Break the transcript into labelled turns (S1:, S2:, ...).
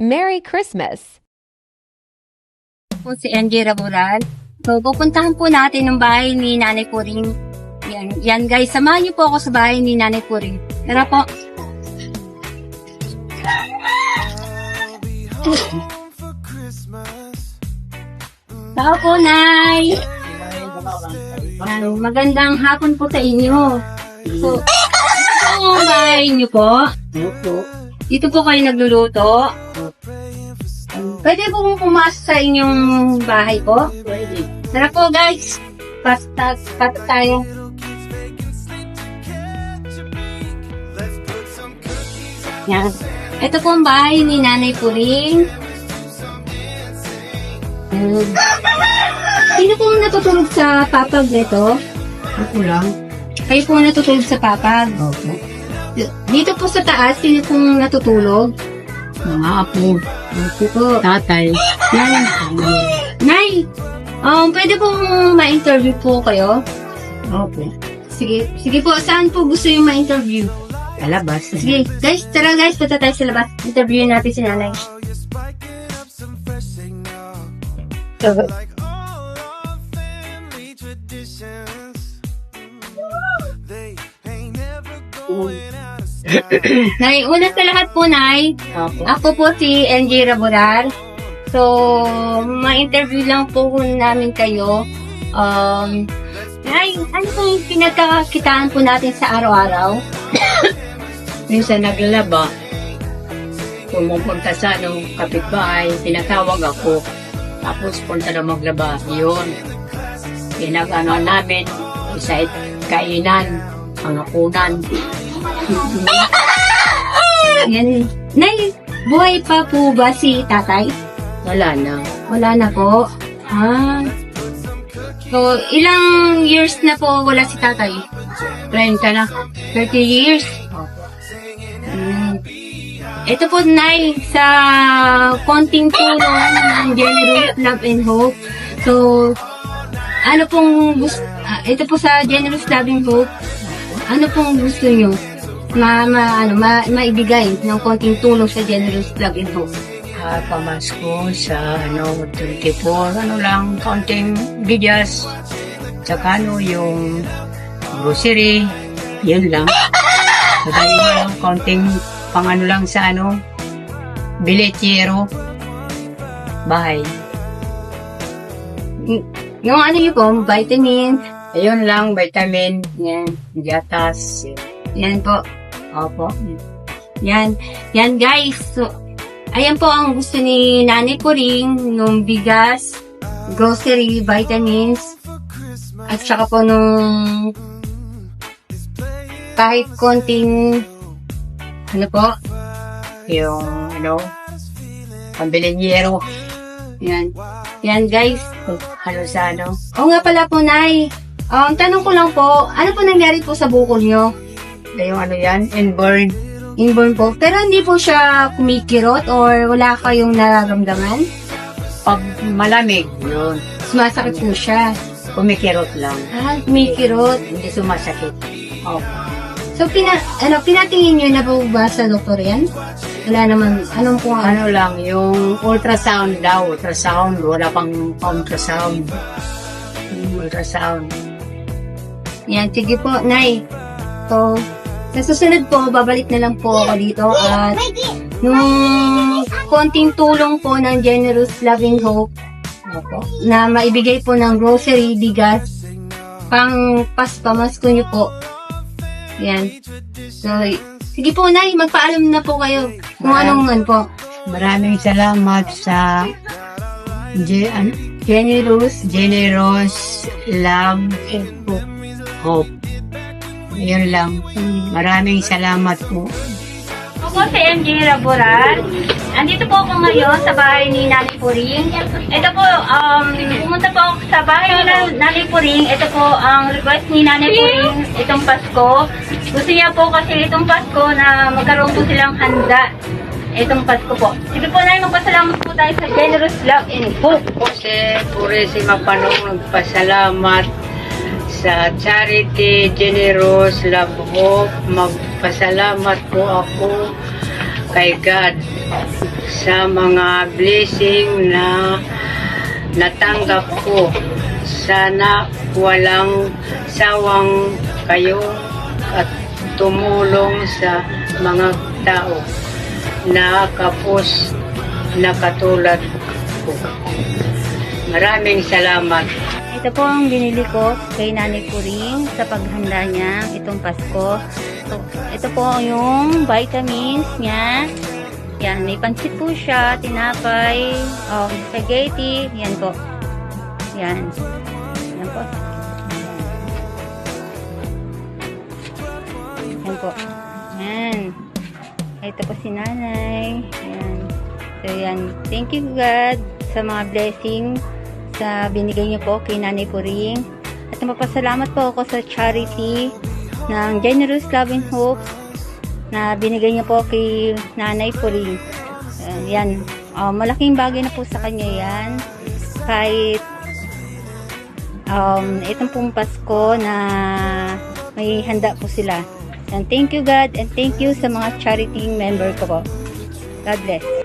S1: Merry Christmas!
S2: Po si NJ Rabural. So, pupuntahan po natin ang bahay ni Nanay Puring. Yan guys, samahan niyo po ako sa bahay ni Nanay Puring. Tara po. Tao po, Nay! Magandang hapon po sa inyo. So, ito po ang bahay niyo po. Dito po kayo nagluluto. Pwede po pumasok sa inyong bahay po? Pwede. Tara po guys. Pasta tayo. Yan. Ito po ang bahay ni Nanay Puring. Sino po natutulog sa papag nito?
S3: Ako lang.
S2: Kayo po natutulog sa papag.
S3: Opo.
S2: Dito po sa taas, sino pong natutulog?
S3: Mga apo.
S2: Opo po.
S3: Tatay.
S2: Yan. Nay, pwede pong ma-interview po kayo?
S3: Opo.
S2: Sige po, saan po gusto yung ma-interview?
S3: Kalabas.
S2: Sige, guys, tara guys, punta tayo sa labas. Interviewin natin si Nanay. Nay, una sa lahat po, Nay,
S3: Opo.
S2: ako po si NJ Rabural. So, ma-interview lang po namin kayo. Nay, ano pong pinagkakakitaan po natin sa araw-araw?
S3: Minsan naglalaba. Pumupunta sa kapitbahay, tinatawag ako. Tapos punta na maglaba. Yun. Pinag-ano namin, isa kainan, pangapunan.
S2: Yan. Nay, buhay pa po ba si tatay?
S3: Wala na.
S2: Wala na po. So, ilang years na po wala si tatay?
S3: 30 na.
S2: 30 years? Ito po, Nay, sa konting tulong ng Generous Love and Hope. So, ano pong gusto, ito po sa Generous Love and Hope, ano pong gusto nyo maibigay ng konting tulong sa Generous Love and Hope?
S3: Pamasko sa 24, lang, kaunting bigas. Tsaka yung grocery, yun lang. Saka yung kaunting lang sa biletiero, bahay.
S2: Yung ano yun po, vitamin.
S3: Ayun lang, vitamin, yan, gatas.
S2: Yan po.
S3: Opo.
S2: Yan. Yan guys. So, ayan po ang gusto ni Nanay Puring, yung bigas, grocery, vitamins, at saka po nung kahit konting
S3: Yung, pambilinyero.
S2: Yan. Yan guys.
S3: Sa
S2: Oo nga pala po, Nay. Tanong ko lang po, ano po nangyari po sa bukol nyo?
S3: yung yan, inborn.
S2: Inborn po. Pero hindi po siya kumikirot or wala kayong nararamdaman?
S3: Pag malamig, yun.
S2: Sumasakit po siya.
S3: Kumikirot lang.
S2: Kumikirot.
S3: Hindi sumasakit. Opo.
S2: So, pinatingin nyo na po ba sa doktor yan? Wala naman, anong po
S3: Ano lang, yung ultrasound daw. Ultrasound, wala pang ultrasound. Ultrasound.
S2: Yan, sige po, Nay. So, sa susunod po, babalik na lang po ako dito at nung konting tulong po ng Generous Loving Hope na maibigay po ng grocery, bigas, pang paspamasko nyo po. Yan. So, sige po, Nay, magpaalam na po kayo kung anong man po.
S3: Maraming salamat sa
S2: Generous
S3: Love and Hope. Yun lang. Maraming salamat po.
S2: Ako si MJ Rabural. Andito po ako ngayon sa bahay ni Nanay Puring. Ito po, pumunta po ako sa bahay ni Nanay Puring. Ito po ang request ni Nanay Puring itong Pasko. Gusto niya po kasi itong Pasko na magkaroon po silang handa. Itong Pasko po. Sige po, Nay, magpasalamat po tayo sa Generous Love and Hope.
S3: Jose Purisima Panong, nagpasalamat sa Charity Generous Love Hope. Magpasalamat po ako kay God sa mga blessing na natanggap ko. Sana walang sawang kayo at tumulong sa mga tao na kapos na katulad ko. Maraming salamat.
S2: Ito po ang binili ko kay Nanay Puring sa paghanda niya itong Pasko. So, ito po yung vitamins niya. Yan, may pansit po siya, tinapay, spaghetti, yan po. Yan. Yan po. Yan po. Yan. Ito po si Nanay. Yan. So, yan. Thank you God sa mga blessing sa binigay niyo po kay Nanay Puring. At mapasalamat po ako sa charity ng Generous Love and Hope na binigay niyo po kay Nanay Puring. Yan. Malaking bagay na po sa kanya yan. Kahit itong pong Pasko na may handa po sila. And thank you God and thank you sa mga charity member ko po. God bless.